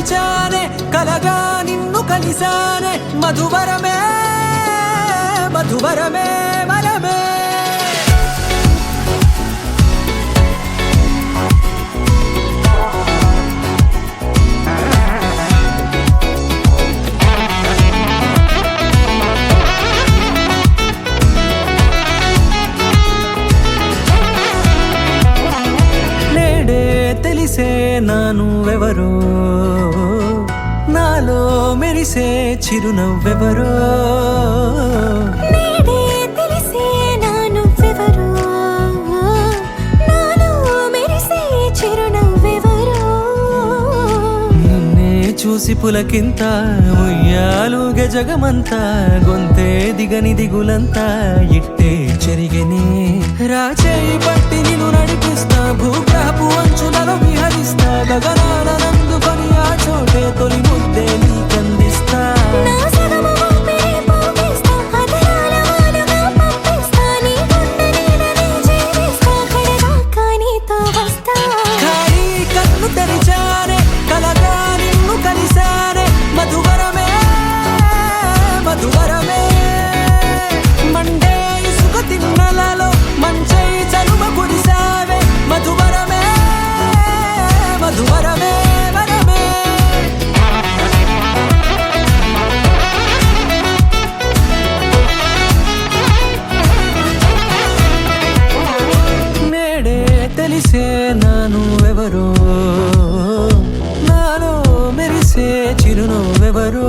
మరిచానే కలగా నిన్ను కలిసానే మధువరమే మధువరమే వరమే తెలిసే నానువెవరో నాలో మెరిసే చిరునవ్వెవరో నేడే తెలిసే నానువెవరో నాలో మెరిసే చిరునవ్వెవరో నిన్నే చూసి పులకింత ఉయ్యాలుగే జగమంతా గొంతే దిగని దిగులంతా ఇట్టే చెరిగెనే రాచేయి పట్టి నిన్ను నడిపిస్తా భూగ్రహపు అంచులలో విహరిస్తా గగనాల నందుకొని ఆ చోటే తొలి ముద్దే నీకందిస్తా నా సగము ఊపిరి పోగిస్తా అదరాల వాలుగా పంపిస్తా నీ గుండె నీడనే జీవిస్తా కడదాకా నీతో వస్తా ఖాళీ కన్ను తెరిచానే కలగా నిన్ను కలిసానే మధువరమే మధువరమే మండే ఇసుక తిన్నలలో మంచై చలువ కురిసావే మధువరమే మధువరమే వరమే నేడే తెలిసే నానువెవరో నాలో మెరిసే చిరునవ్వెవరో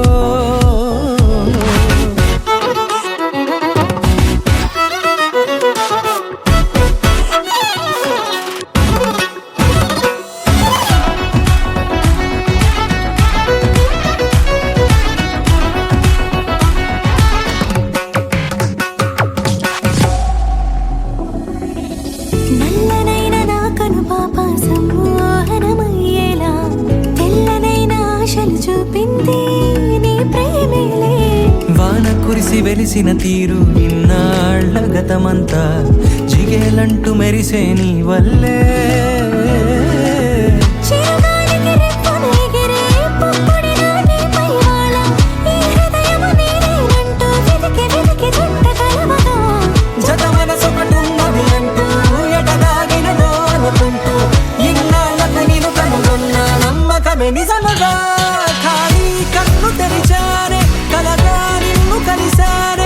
నల్లనైన నా కనుపాప సమ్మోహనమయ్యేలా తెల్లనైన ఆశలు చూపింది నీ ప్రేమేలే వాన కురిసి వెలిసిన తీరు ఇన్నాళ్ల గతమంతా జిగేలంటూ మెరిసే నీ వల్లే చిరుగాలికి రెప్పలు ఎగిరే పుప్పొడిగా నీపై వాలా ఈ హృదయము నీదేనంటూ వెతికి వెతికి చుట్ట కలవగా జత మనసొకటున్నది అంటూ ఎటదాగినదో అనుకుంటూ ఇన్నాళ్లకు నేను కనుగొన్న నమ్మకమే నిజముగా ఖాళీ కన్ను తెరిచానే కలగా నిన్ను కలిసానే